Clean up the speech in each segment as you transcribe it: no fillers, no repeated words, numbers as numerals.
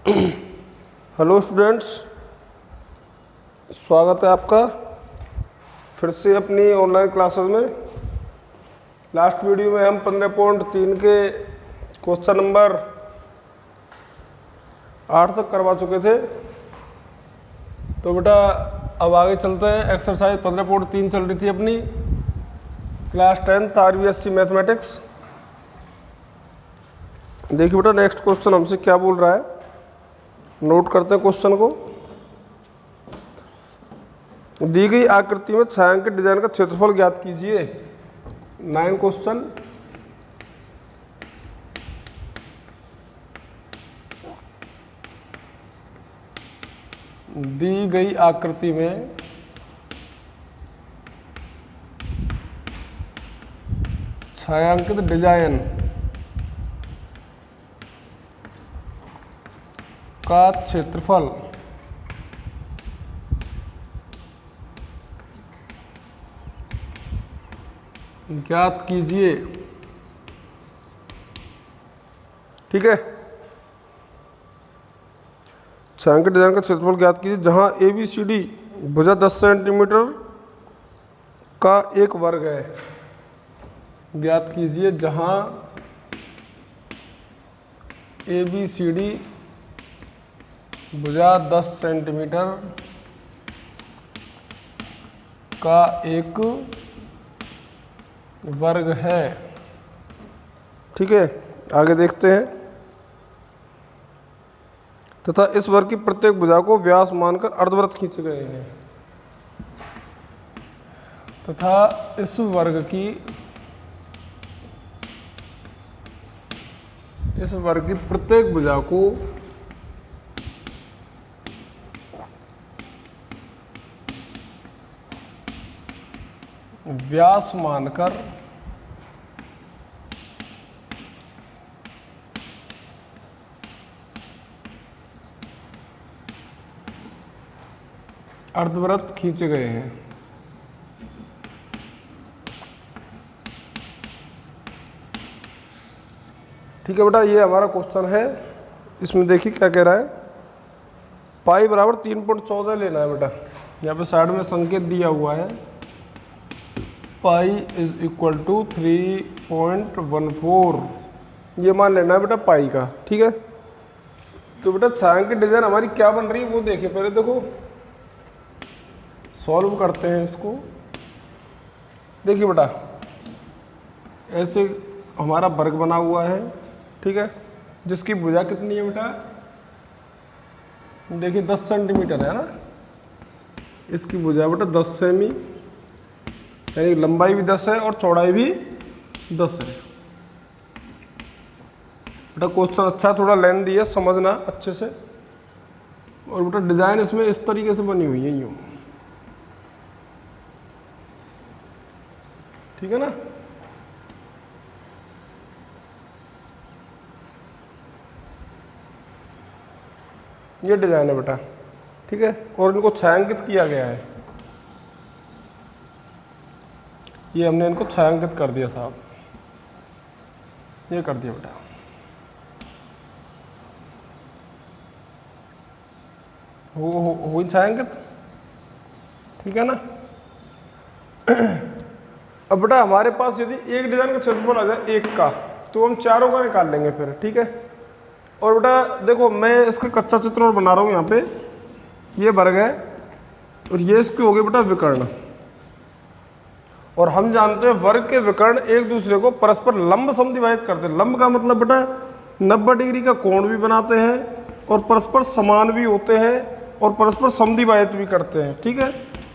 Hello students, स्वागत है आपका फिर से अपनी ऑनलाइन क्लासेस में। लास्ट वीडियो में हम 15.3 के क्वेश्चन नंबर 8 तक करवा चुके थे। तो बेटा अब आगे चलते हैं। एक्सरसाइज 15.3 चल रही थी अपनी क्लास 10th RBSC मैथमेटिक्स। देखिए बेटा, नेक्स्ट क्वेश्चन हमसे क्या बोल रहा है, नोट करते हैं क्वेश्चन को। दी गई आकृति में छायांकित डिजाइन का क्षेत्रफल ज्ञात कीजिए। 9 क्वेश्चन। दी गई आकृति में छायांकित डिजाइन का क्षेत्रफल ज्ञात कीजिए। ठीक है, छायांकित डिजाइन का क्षेत्रफल ज्ञात कीजिए जहां ABCD भुजा 10 सेंटीमीटर का एक वर्ग है। ज्ञात कीजिए जहां ABCD भुजा 10 सेंटीमीटर का एक वर्ग है। ठीक है, आगे देखते हैं। तथा इस वर्ग की प्रत्येक भुजा को व्यास मानकर अर्धवृत्त खींचे गए हैं। तथा इस वर्ग की प्रत्येक भुजा को व्यास मानकर अर्धवृत्त खींचे गए हैं। ठीक है बेटा, ये हमारा क्वेश्चन है। इसमें देखिए क्या कह रहा है। पाई बराबर 3.14 लेना है बेटा। यहाँ पे साइड में संकेत दिया हुआ है, पाई इज इक्वल टू 3.14। ये मान लेना है बेटा पाई का। ठीक है, तो बेटा छायांकित डिजाइन हमारी क्या बन रही है वो देखिए। पहले देखो, सॉल्व करते हैं इसको। देखिए बेटा, ऐसे हमारा वर्ग बना हुआ है। ठीक है, जिसकी भुजा कितनी है बेटा, देखिए 10 सेंटीमीटर है ना। इसकी भुजा बेटा 10 सेमी, यानी लंबाई भी 10 है और चौड़ाई भी 10 है। बेटा क्वेश्चन अच्छा, थोड़ा लेंथी है, समझना अच्छे से। और बेटा डिजाइन इसमें इस तरीके से बनी हुई है, यूं। ठीक है ना। ये डिजाइन है बेटा। ठीक है, और इनको छायांकित किया गया है। ये हमने इनको छायांकित कर दिया साहब, ये कर दिया बेटा। हो छायांकित। ठीक है ना। अब बेटा हमारे पास यदि एक डिजाइन का क्षेत्रफल आ जाए एक का, तो हम चारों का निकाल लेंगे फिर। ठीक है, और बेटा देखो, मैं इसका कच्चा चित्र और बना रहा हूँ। यहाँ पे ये वर्ग है और ये इसके हो गए बेटा विकर्ण। और हम जानते हैं वर्ग के विकर्ण एक दूसरे को परस्पर लंब समद्विभाजित करते हैं। लंब का मतलब बेटा 90 डिग्री का कोण भी बनाते हैं और परस्पर समान भी होते हैं और परस्पर समद्विभाजित भी करते हैं। ठीक है,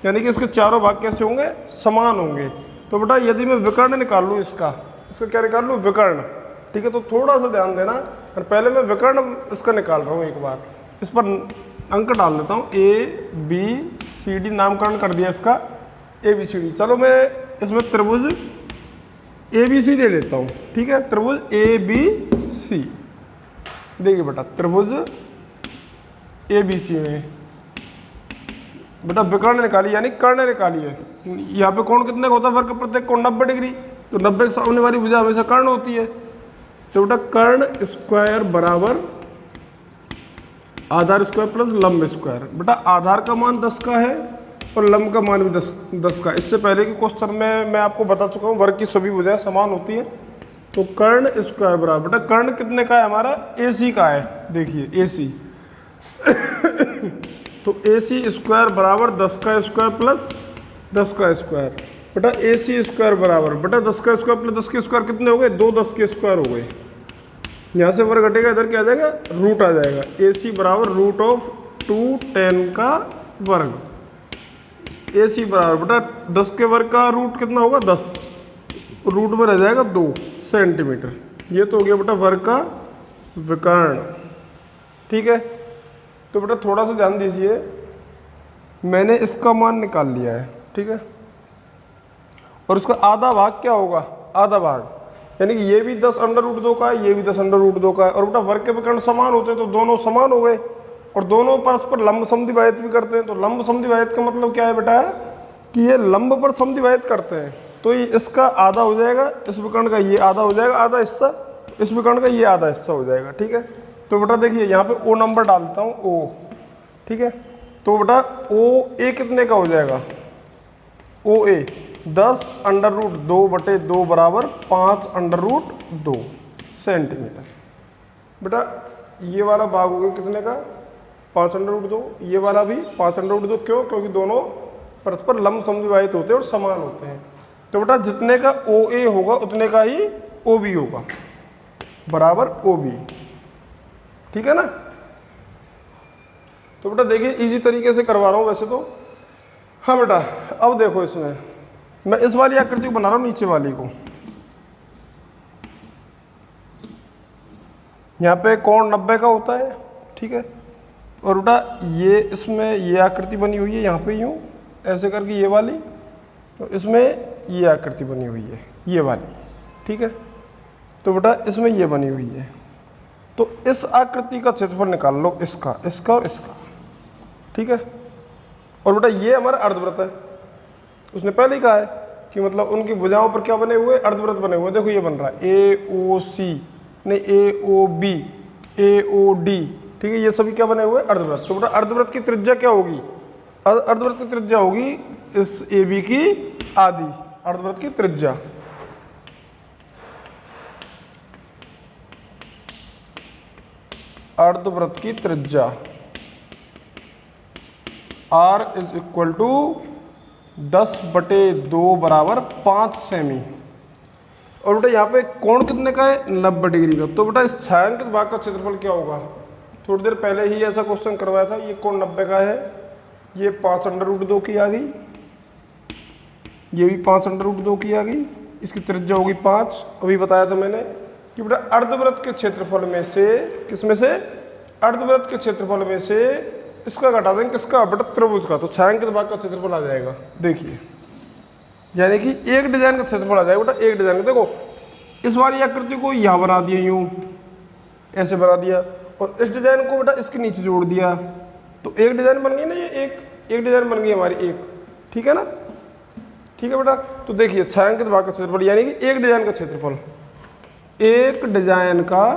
यानी कि इसके चारों भाग कैसे होंगे, समान होंगे। तो बेटा यदि मैं विकर्ण निकाल लूँ, इसका क्या निकाल लूँ, विकर्ण। ठीक है, तो थोड़ा सा ध्यान देना। और पहले मैं विकर्ण इसका निकाल रहा हूँ एक बार। इस पर अंक डाल देता हूँ। ABCD नामकरण कर दिया इसका, ABCD। चलो मैं इसमें त्रिभुज ABC ले लेता हूँ। ठीक है, त्रिभुज ABC। देखिए बेटा, त्रिभुज ABC में बेटा विकर्ण निकाली, यानी कर्ण निकाली है। यहाँ पे कोण कितने का होता है, वर्ग प्रत्येक कोण 90 डिग्री। तो 90 के सामने वाली भुजा हमेशा कर्ण होती है। तो बेटा कर्ण स्क्वायर बराबर आधार स्क्वायर प्लस लंब स्क्वायर। बेटा आधार का मान 10 का है और लंब का मान भी 10 का। इससे पहले के क्वेश्चन में मैं आपको बता चुका हूँ वर्ग की सभी भुजाएं समान होती हैं। तो कर्ण स्क्वायर बराबर, बेटा कर्ण कितने का है हमारा, AC का है। देखिए AC तो AC स्क्वायर बराबर 10 का स्क्वायर प्लस 10 का स्क्वायर। बेटा AC स्क्वायर बराबर, बेटा 10 का स्क्वायर प्लस 10 के स्क्वायर कितने हो गए, 2 10 के स्क्वायर हो गए। यहाँ से वर्ग घटेगा, इधर क्या आ जाएगा, रूट आ जाएगा। AC बराबर रूट ऑफ 2 10 का वर्ग। AC बराबर बेटा 10 के वर्ग का रूट कितना होगा, 10, रूट में रह जाएगा 2 सेंटीमीटर। ये तो हो गया बेटा वर्ग का विकर्ण। ठीक है, तो बेटा थोड़ा सा ध्यान दीजिए, मैंने इसका मान निकाल लिया है। ठीक है, और उसका आधा भाग क्या होगा, आधा भाग, यानी कि ये भी 10 अंडर रूट 2 का है, ये भी 10 अंडर रूट 2 का है। और बेटा वर्ग के विकर्ण समान होते हैं तो दोनों समान हो गए, और दोनों परस्पर लंब समद्विभाजित भी करते हैं। तो लंब समद्विभाजित का मतलब क्या है बेटा, कि ये लंब पर समद्विभाजित करते हैं। तो ये इसका आधा हो जाएगा, इस विकर्ण का ये आधा हो जाएगा, आधा हिस्सा, इस विकर्ण का ये आधा हिस्सा हो जाएगा। ठीक है, तो बेटा देखिए यहाँ पे O नंबर डालता हूँ, O। ठीक है, तो बेटा OA कितने का हो जाएगा, OA 10 अंडर रूट 2/2 बराबर 5 अंडर रूट 2 सेंटीमीटर। बेटा ये वाला भाग हो गया कितने का, 5 अंडर रूट 2, ये वाला भी 5 अंडर रूट 2। क्यों, क्योंकि दोनों परस्पर लंब समद्विभाजित होते हैं और समान होते हैं। तो बेटा जितने का OA होगा उतने का ही OB होगा, बराबर OB। ठीक है ना। तो बेटा देखिए इजी तरीके से करवा रहा हूँ वैसे तो। हाँ बेटा अब देखो, इसमें मैं इस वाली आकृति को बना रहा हूँ, नीचे वाली को। यहाँ पे कोण 90 का होता है। ठीक है, और बेटा ये इसमें ये आकृति बनी हुई है, यहाँ पे यूँ ऐसे करके ये वाली, तो इसमें ये आकृति बनी हुई है, ये वाली। ठीक है, तो बेटा इसमें ये बनी हुई है। तो इस आकृति का क्षेत्रफल निकाल लो, इसका, इसका और इसका। ठीक है, और बेटा ये हमारा अर्धवृत्त है। उसने पहले ही कहा है कि मतलब उनकी भुजाओं पर क्या बने हुए, अर्धवृत्त बने हुए। देखो ये बन रहा है AOC, नहीं AOB, AOD। ठीक है, ये सभी क्या बने हुए, अर्धवृत्त। तो बेटा अर्धवृत्त की त्रिज्या क्या होगी, अर्धवृत्त की त्रिज्या होगी इस AB की आधी, अर्धवृत्त की त्रिज्या। अर्धवृत्त की त्रिज्या R इज इक्वल टू 10/2 बराबर 5 सेमी। और बेटा यहाँ पे कोण कितने का है, 90 डिग्री का। तो बेटा इस छायांकित भाग का क्षेत्रफल क्या होगा, थोड़ी देर पहले ही ऐसा क्वेश्चन करवाया था। ये कोण 90 का है, ये 5 अंडर रूट 2 की आ गई, ये भी 5 अंडर रूट 2 की आ गई, इसकी त्रिज्या होगी 5। अभी बताया था मैंने कि बेटा अर्धवृत्त के क्षेत्रफल में से, किसमें से, अर्धवृत्त के क्षेत्रफल में से इसका घटा देंगे, किसका, बेटा त्रिभुज का। तो छायांकित भाग का क्षेत्रफल आ जाएगा। देखिए यानी कि एक डिजाइन का क्षेत्रफल आ जाएगा बेटा, एक डिजाइन का। देखो इस वाली आकृति को यहाँ बना दिया, यूं ऐसे बना दिया, और इस डिजाइन को बेटा इसके नीचे जोड़ दिया, तो एक डिजाइन बन गई ना, ये एक डिजाइन बन गई हमारी एक। ठीक है ना, ठीक है बेटा। तो देखिए छायांकित भाग का क्षेत्रफल यानी कि एक डिजाइन का क्षेत्रफल, एक डिजाइन का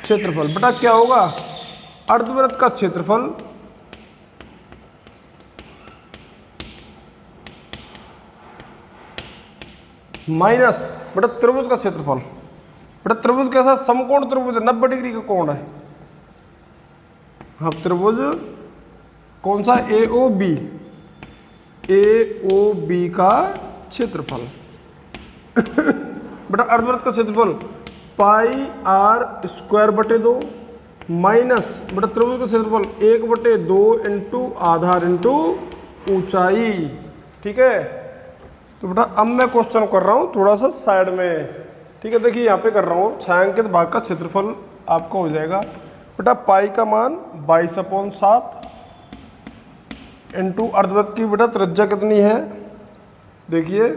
क्षेत्रफल बेटा क्या होगा, अर्धवृत्त का क्षेत्रफल माइनस बेटा त्रिभुज का क्षेत्रफल। बेटा त्रिभुज कैसा, समकोण त्रिभुज है, 90 डिग्री का कोण है। हाँ त्रिभुज कौन सा, AOB, AOB का क्षेत्रफल बेटा अर्धवृत्त का क्षेत्रफल πr² माइनस बेटा त्रिभुज का क्षेत्रफल 1/2 इंटू आधार इंटू ऊंचाई। ठीक है, तो बेटा अब मैं क्वेश्चन कर रहा हूँ थोड़ा सा साइड में। ठीक है, देखिए यहाँ पे कर रहा हूँ, छायांकित भाग का क्षेत्रफल आपका हो जाएगा बेटा पाई का मान 22/7 इंटू अर्धवृत्त की बेटा त्रिज्या कितनी है, देखिए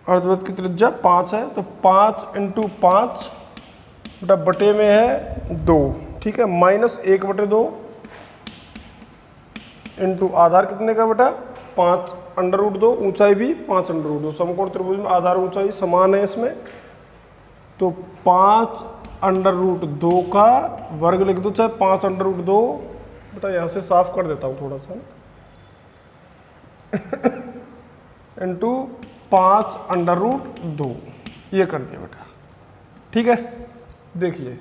अर्धवृत्त की त्रिज्या 5 है, तो 5 इंटू 5 बेटा बटे में है 2। ठीक है, माइनस 1/2 इंटू आधार कितने का बेटा 5 अंडर रूट 2, ऊंचाई भी 5 अंडर रूट 2। समकोण त्रिभुज में आधार ऊंचाई समान है इसमें, तो 5 √2 का वर्ग लिख दो, चाहे 5 √2। बेटा यहाँ से साफ कर देता हूँ थोड़ा सा इंटू 5 √2, ये कर दिया बेटा। ठीक है, देखिए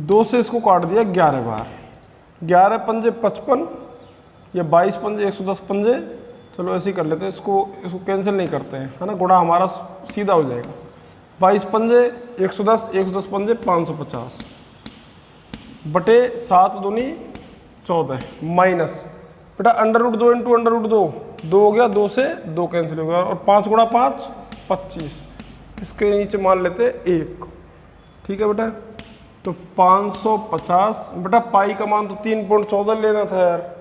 2 से इसको काट दिया 11 बार, 11 पंजे 55, ये 22 पंजे 110 पंजे। चलो ऐसे ही कर लेते हैं, इसको कैंसिल नहीं करते हैं, है ना, गुणा हमारा सीधा हो जाएगा। 22 पंजे 110, 110 पंजे 550 बटे 7 दूनी 14 माइनस बेटा √2 इंटू √2, 2 हो गया, 2 से 2 कैंसिल हो गया, और 5 गुणा 5 25, इसके नीचे मान लेते 1। ठीक है बेटा, तो 550 बेटा पाई का मान तो 3.14 लेना था यार,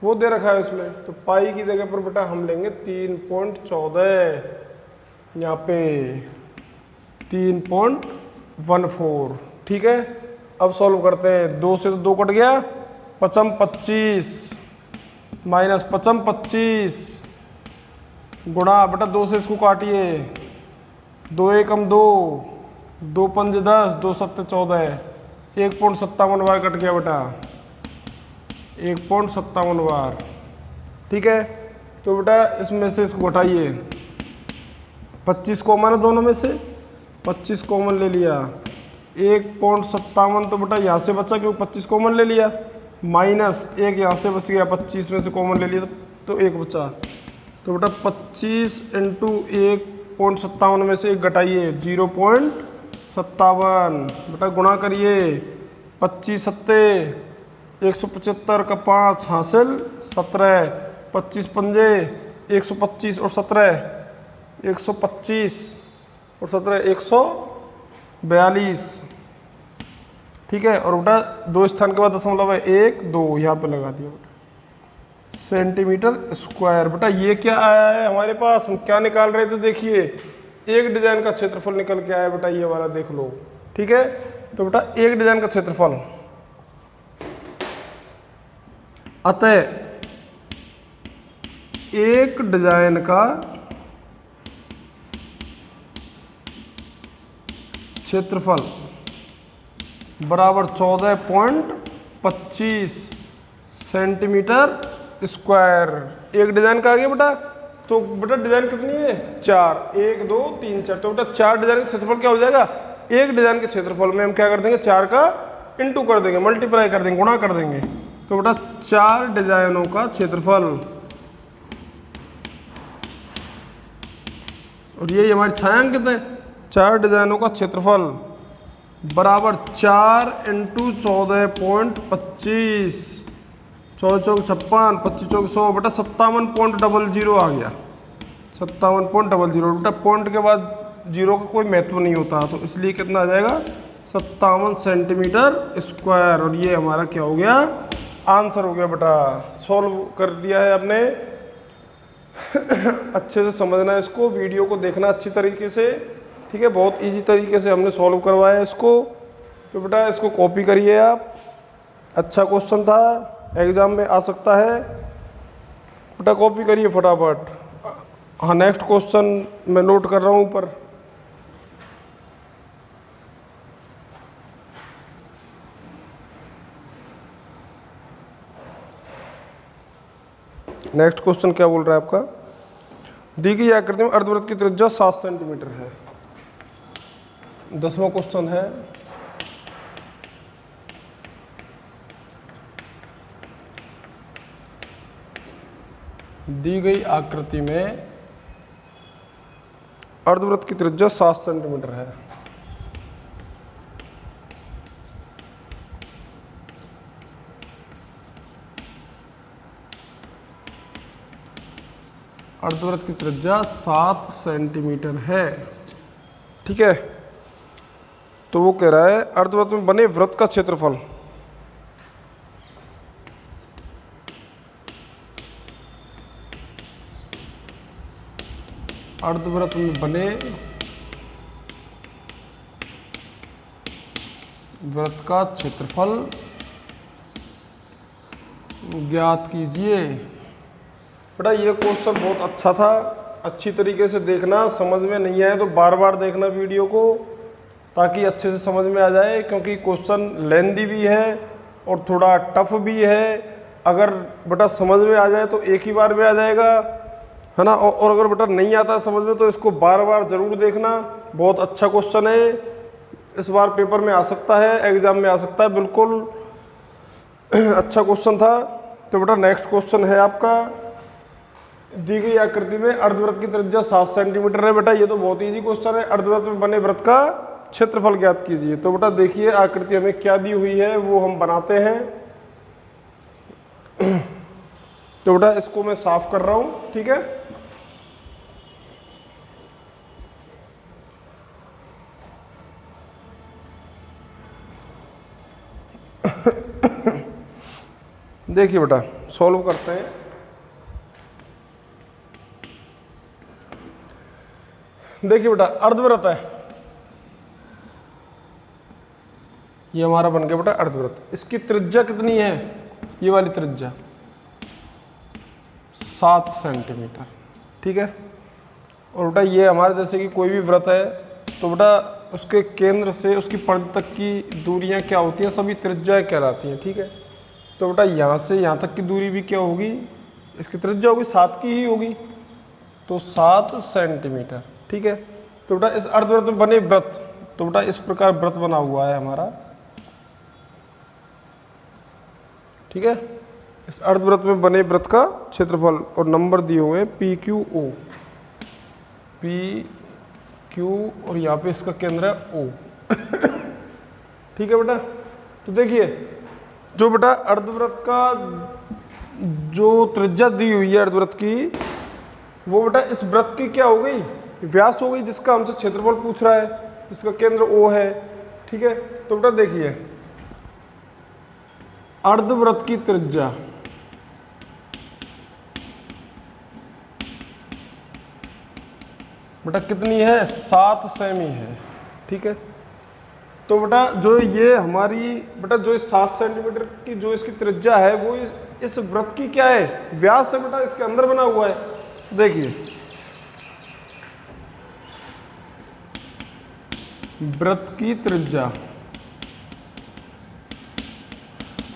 वो दे रखा है इसमें, तो पाई की जगह पर बेटा हम लेंगे 3.14, यहाँ पे 3.14। ठीक है, अब सॉल्व करते हैं। 2 से तो 2 कट गया, 55 25 माइनस 55 25 गुणा बेटा 2 से इसको काटिए, 2 एकम 2, 2 पंजे 10, 2 सत्ते 14, 1.57 बार कट गया बेटा, 1.57 बार। ठीक है, तो बेटा इसमें से इसको घटाइए, 25 कॉमन है दोनों में से, 25 कॉमन ले लिया, 1.57 तो बेटा यहाँ से बचा क्योंकि 25 कॉमन ले लिया, माइनस 1 यहाँ से बच गया, 25 में से कॉमन ले लिया तो 1 बचा। तो बेटा 25 इंटू 1.57 में से 1 घटाइए, 0.57 बेटा गुणा करिए, 25 सत्ते 175 का 5 हासिल 17, 25 पंजे 125 और 17 125 और 17 142। ठीक है, और बेटा 2 स्थान के बाद दशमलव है, 1 2 यहाँ पे लगा दिया बेटा, सेंटीमीटर स्क्वायर। बेटा ये क्या आया है हमारे पास, हम क्या निकाल रहे थे, देखिए एक डिजाइन का क्षेत्रफल निकल के आया बेटा, ये वाला देख लो। ठीक है, तो बेटा एक डिजाइन का क्षेत्रफल, अतः एक डिजाइन का क्षेत्रफल बराबर 14.25 सेंटीमीटर स्क्वायर। एक डिजाइन का आ गया बेटा, तो बेटा डिजाइन कितनी है, 4, 1 2 3 4, तो बेटा 4 डिजाइन का क्षेत्रफल क्या हो जाएगा, एक डिजाइन के क्षेत्रफल में हम क्या कर देंगे, 4 का इंटू कर देंगे, मल्टीप्लाई कर देंगे, गुणा कर देंगे। तो बेटा 4 डिजाइनों का क्षेत्रफल, और ये हमारी छायांकित है, 4 डिजाइनों का क्षेत्रफल बराबर 4 इंटू 14.25, 14 चौक 56, 25 चौक 100, बेटा 57.00 आ गया, 57.00। बेटा पॉइंट के बाद जीरो का कोई महत्व नहीं होता, तो इसलिए कितना आ जाएगा, 57 सेंटीमीटर स्क्वायर। और ये हमारा क्या हो गया, आंसर हो गया बेटा। सॉल्व कर दिया है आपने, अच्छे से समझना है इसको, वीडियो को देखना अच्छी तरीके से। ठीक है, बहुत इजी तरीके से हमने सॉल्व करवाया इसको, तो बेटा इसको कॉपी करिए आप, अच्छा क्वेश्चन था, एग्जाम में आ सकता है, बेटा कॉपी करिए फटाफट। हाँ, नेक्स्ट क्वेश्चन मैं नोट कर रहा हूँ ऊपर। नेक्स्ट क्वेश्चन क्या बोल रहा है आपका, दी गई आकृति में अर्धवृत्त की त्रिज्या 7 सेंटीमीटर है। 10वां क्वेश्चन है, दी गई आकृति में अर्धवृत्त की त्रिज्या 7 सेंटीमीटर है। अर्धवृत्त की त्रिज्या 7 सेंटीमीटर है। ठीक है, तो वो कह रहा है अर्धवृत्त में बने वृत्त का क्षेत्रफल, अर्धवृत्त में बने वृत्त का क्षेत्रफल ज्ञात कीजिए। बेटा ये क्वेश्चन बहुत अच्छा था, अच्छी तरीके से देखना, समझ में नहीं आए तो बार बार देखना वीडियो को, ताकि अच्छे से समझ में आ जाए, क्योंकि क्वेश्चन लेंदी भी है और थोड़ा टफ भी है। अगर बेटा समझ में आ जाए तो एक ही बार में आ जाएगा, है ना, और अगर बेटा नहीं आता समझ में तो इसको बार बार ज़रूर देखना। बहुत अच्छा क्वेश्चन है, इस बार पेपर में आ सकता है, एग्जाम में आ सकता है, बिल्कुल अच्छा क्वेश्चन था। तो बेटा नेक्स्ट क्वेश्चन है आपका, दी गई आकृति में अर्धवृत्त की त्रिज्या 7 सेंटीमीटर है। बेटा ये तो बहुत इजी क्वेश्चन है, अर्धवृत्त में बने वृत्त का क्षेत्रफल ज्ञात कीजिए। तो बेटा देखिए आकृति हमें क्या दी हुई है वो हम बनाते हैं। तो बेटा इसको मैं साफ कर रहा हूं, ठीक है। देखिए बेटा सॉल्व करते हैं। देखिए बेटा अर्धवृत्त है, ये हमारा बन गया बेटा अर्धवृत्त। इसकी त्रिज्या कितनी है, ये वाली त्रिज्या 7 सेंटीमीटर, ठीक है। और बेटा ये हमारे जैसे कि कोई भी वृत्त है तो बेटा उसके केंद्र से उसकी परिधि तक की दूरियां क्या होती हैं, सभी त्रिज्याएं कहलाती हैं, ठीक है। तो बेटा यहाँ से यहाँ तक की दूरी भी क्या होगी, इसकी त्रिज्या होगी 7 की ही होगी, तो 7 सेंटीमीटर, ठीक है। तो बेटा इस अर्धवृत्त में बने वृत्त, तो बेटा इस प्रकार वृत्त बना हुआ है हमारा, ठीक है। इस अर्धवृत्त में बने वृत्त का क्षेत्रफल और नंबर दिए हुए हैं P Q O, P Q और यहाँ पे इसका केंद्र है ओ ठीक है बेटा। तो देखिए जो बेटा अर्धवृत्त का जो त्रिज्या दी हुई है अर्धवृत्त की, वो बेटा इस वृत्त की क्या हो गई, व्यास हो गई, जिसका हमसे क्षेत्रफल पूछ रहा है, जिसका केंद्र ओ है, ठीक है। तो बेटा देखिए अर्धवृत्त की त्रिज्या बेटा कितनी है, 7 सेमी है, ठीक है। तो बेटा जो ये हमारी बेटा जो 7 सेंटीमीटर की जो इसकी त्रिज्या है वो इस वृत्त की क्या है, व्यास है बेटा, इसके अंदर बना हुआ है। देखिए वृत्त की त्रिज्या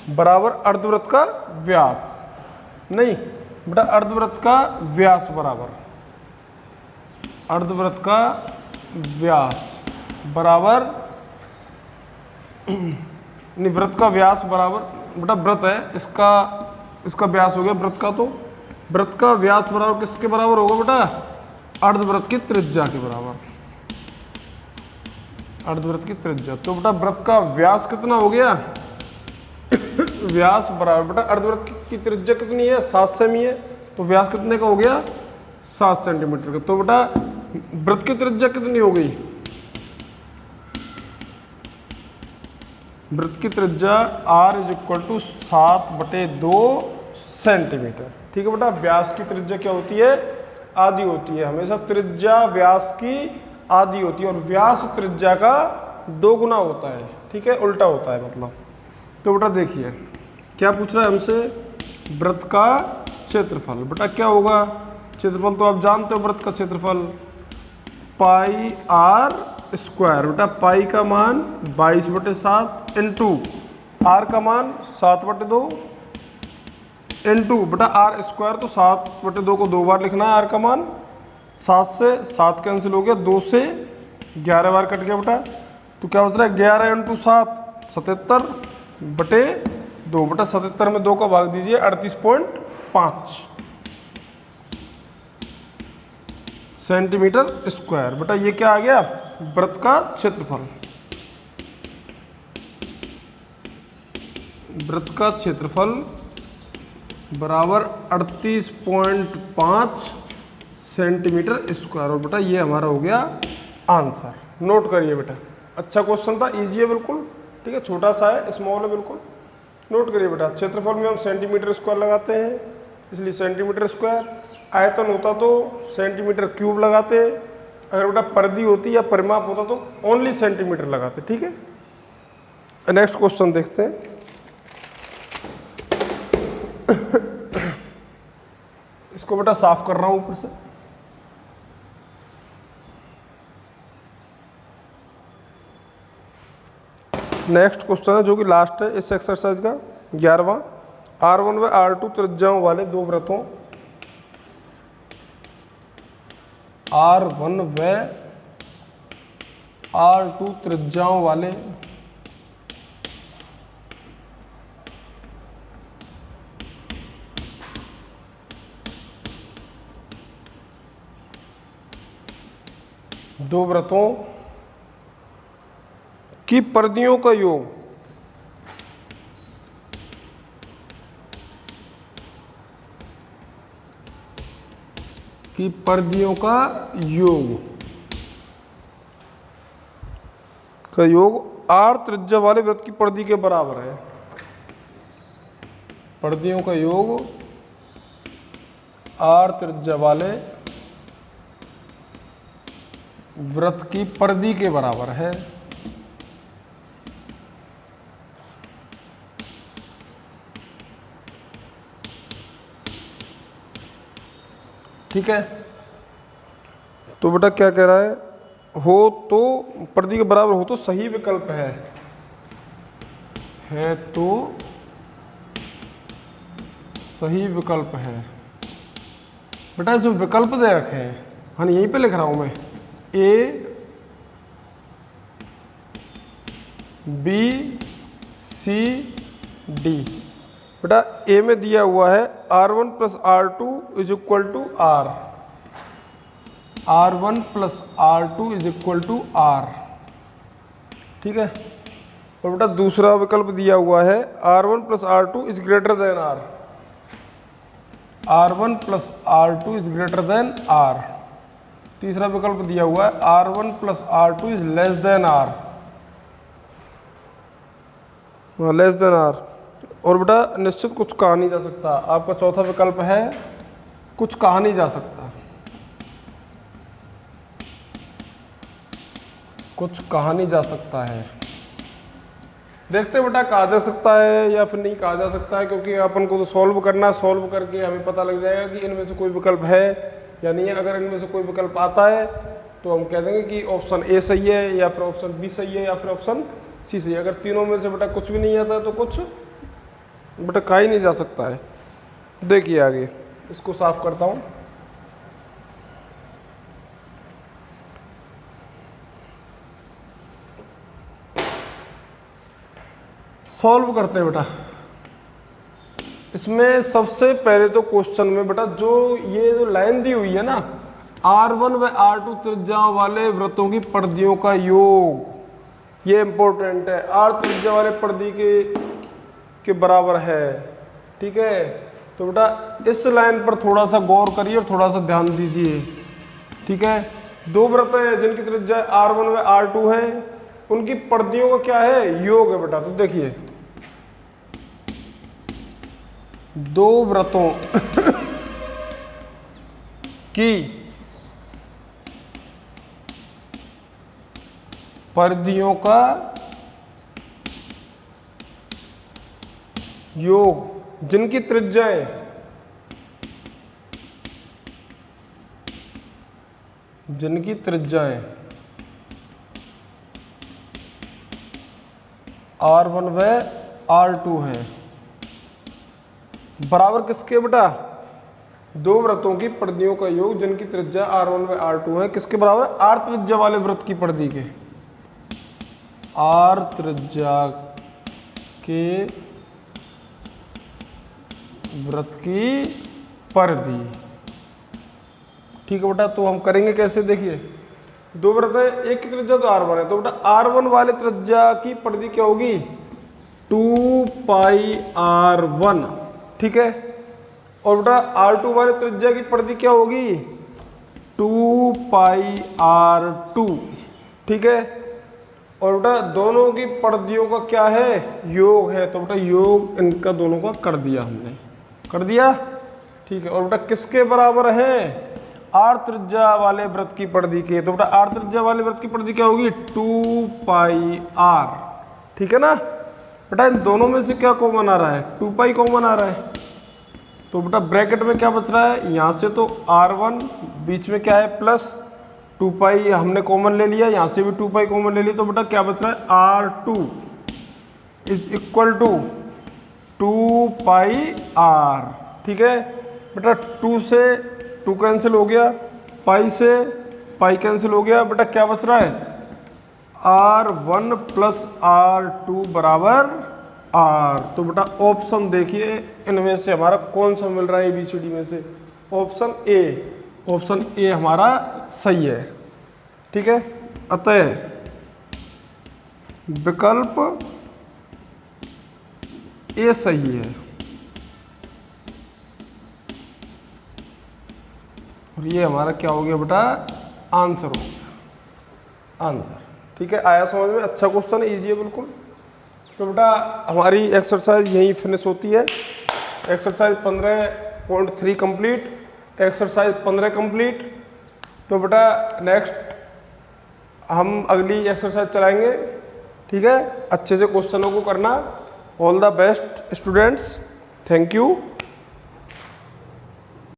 बराबर अर्धवृत्त का व्यास, नहीं बेटा अर्धवृत्त का व्यास बराबर, अर्धवृत्त का व्यास बराबर नहीं, वृत्त का व्यास बराबर बेटा वृत्त है, इसका व्यास हो गया वृत्त का, तो वृत्त का व्यास बराबर किसके बराबर होगा बेटा, अर्धवृत्त की त्रिज्या के बराबर, अर्धवृत्त की त्रिज्या। तो बेटा वृत्त का व्यास कितना हो गया व्यास बराबर बेटा अर्धवृत्त की त्रिज्या कितनी है, 7 सेमी है, तो व्यास कितने का हो गया 7 सेंटीमीटर का। तो बेटा वृत्त की त्रिज्या कितनी हो गई, वृत्त की त्रिज्या r = 7/2 सेंटीमीटर, ठीक है बेटा। व्यास की त्रिज्या क्या होती है, आधी होती है, हमेशा त्रिज्या व्यास की आधी होती है, और व्यास त्रिज्या का 2 गुना होता है, ठीक है, उल्टा होता है मतलब। तो बेटा देखिए क्या पूछ रहा है हमसे, वृत्त का क्षेत्रफल, बेटा क्या होगा क्षेत्रफल, तो आप जानते हो वृत्त का क्षेत्रफल पाई r स्क्वायर, बेटा पाई का मान 22/7 इंटू आर का मान 7/2 इंटू बेटा आर स्क्वायर, तो 7/2 को 2 बार लिखना है, आर का मान 7 से 7 कैंसिल हो गया, 2 से 11 बार कट गया बेटा। तो क्या बच रहा है 11 × 7 77/2, बेटा 77 में 2 का भाग दीजिए 38.5 सेंटीमीटर स्क्वायर। बेटा ये क्या आ गया, वृत्त का क्षेत्रफल, वृत्त का क्षेत्रफल बराबर 38.5 सेंटीमीटर स्क्वायर, और बेटा ये हमारा हो गया आंसर। नोट करिए बेटा, अच्छा क्वेश्चन था, इजी है बिल्कुल, ठीक है, छोटा सा है, स्मॉल है बिल्कुल। नोट करिए बेटा, क्षेत्रफल में हम सेंटीमीटर स्क्वायर लगाते हैं, इसलिए सेंटीमीटर स्क्वायर, आयतन होता तो सेंटीमीटर क्यूब लगाते, अगर बेटा परिधि होती या परिमाप होता तो ओनली सेंटीमीटर लगाते, ठीक है। नेक्स्ट क्वेश्चन देखते हैं। इसको बेटा साफ कर रहा हूं ऊपर से। नेक्स्ट क्वेश्चन है जो कि लास्ट है इस एक्सरसाइज का 11वां। R1 व R2 त्रिज्याओं वाले दो वृत्तों R1 व R2 त्रिज्याओं वाले दो वृत्तों की परिधियों का योग R त्रिज्या वाले वृत्त की परिधि के बराबर है। परिधियों का योग R त्रिज्या वाले वृत्त की परिधि के बराबर है। ठीक है, तो बेटा क्या कह रहा है, हो तो परिधि के बराबर हो तो सही विकल्प है तो सही विकल्प है। बेटा इसमें विकल्प दे रखे हैं, हाँ यहीं पे लिख रहा हूं मैं, A B C D। बेटा ए में दिया हुआ है R1 plus R2 is equal to R, R1 plus R2 is equal to R। ठीक है, और बेटा दूसरा विकल्प दिया हुआ है R1 plus R2 is greater than R, R1 plus R2 is greater than R। तीसरा विकल्प दिया हुआ है R1 plus R2 is less than R, less than R। और बेटा निश्चित कुछ कहा नहीं जा सकता। आपका चौथा विकल्प है कुछ कहा नहीं जा सकता, कुछ कहा नहीं जा सकता है। देखते बेटा कहा जा सकता है या फिर नहीं कहा जा सकता है, क्योंकि अपन को तो सॉल्व करना है, सॉल्व करके हमें पता लग जाएगा कि इनमें से कोई विकल्प है या नहीं है। अगर इनमें से कोई विकल्प आता है तो हम कह देंगे कि ऑप्शन ए सही है या फिर ऑप्शन बी सही है या फिर ऑप्शन सी सही है। अगर तीनों में से बेटा कुछ भी नहीं आता है तो कुछ बेटा कहा ही नहीं जा सकता है। देखिए आगे इसको साफ करता हूं। सॉल्व करते हैं बेटा। इसमें सबसे पहले तो क्वेश्चन में बेटा जो ये जो लाइन दी हुई है ना, R1 व R2 त्रिज्या वाले वृत्तों की परिधियों का योग, ये इंपॉर्टेंट है। R त्रिज्या वाले परिधि के बराबर है। ठीक है, तो बेटा इस लाइन पर थोड़ा सा गौर करिए और थोड़ा सा ध्यान दीजिए। ठीक है, दो वृत्त हैं जिनकी त्रिज्या R1 व R2 है, उनकी परिधियों का क्या है, योग है बेटा। तो देखिए दो वृत्तों की परिधियों का योग जिनकी त्रिज्याएं R1 व R2 है, बराबर किसके बेटा, दो वृत्तों की परिधियों का योग जिनकी त्रिज्या R1 व R2 है, किसके बराबर, R त्रिज्या वाले वृत्त की परिधि के, R त्रिज्या के वृत्त की परिधि। ठीक है बेटा, तो हम करेंगे कैसे, देखिए दो वृत्त है, एक की त्रिज्या तो R1 है, तो बेटा R1 वाले त्रिज्या की परिधि क्या होगी, 2 पाई R1। ठीक है, और बेटा R2 वाले त्रिज्या की परिधि क्या होगी, 2 पाई R2। ठीक है, और बेटा दोनों की परिधियों का क्या है, योग है, तो बेटा योग इनका दोनों का कर दिया हमने, कर दिया। ठीक है, और बेटा किसके बराबर है, R त्रिज्या वाले वृत्त की परिधि के, तो बेटा R त्रिज्या वाले वृत्त की परिधि क्या होगी, 2 पाई R। ठीक है ना बेटा, इन दोनों में से क्या कॉमन आ रहा है, 2 पाई कॉमन आ रहा है, तो बेटा ब्रैकेट में क्या बच रहा है, यहाँ से तो R1, बीच में क्या है प्लस 2 पाई हमने कॉमन ले लिया, यहाँ से भी 2 पाई कॉमन ले लिया, तो बेटा क्या बच रहा है R2। Is equal to 2 pi R. ठीक है बेटा, 2 से 2 कैंसिल हो गया, पाई से पाई कैंसिल हो गया, बेटा क्या बच रहा है R1 प्लस R2 बराबर R। तो बेटा ऑप्शन देखिए इनमें से हमारा कौन सा मिल रहा है ABCD में से, ऑप्शन ए, ऑप्शन ए हमारा सही है। ठीक है, अतः विकल्प ए सही है और ये हमारा क्या हो गया बेटा, आंसर हो गया, आंसर। ठीक है, आया समझ में? अच्छा क्वेश्चन है, ईजी है बिल्कुल। तो बेटा हमारी एक्सरसाइज यहीं फिनिश होती है। Exercise 15.3 complete, exercise 15 complete. तो बेटा नेक्स्ट हम अगली एक्सरसाइज चलाएंगे। ठीक है, अच्छे से क्वेश्चनों को करना। All the best students, thank you.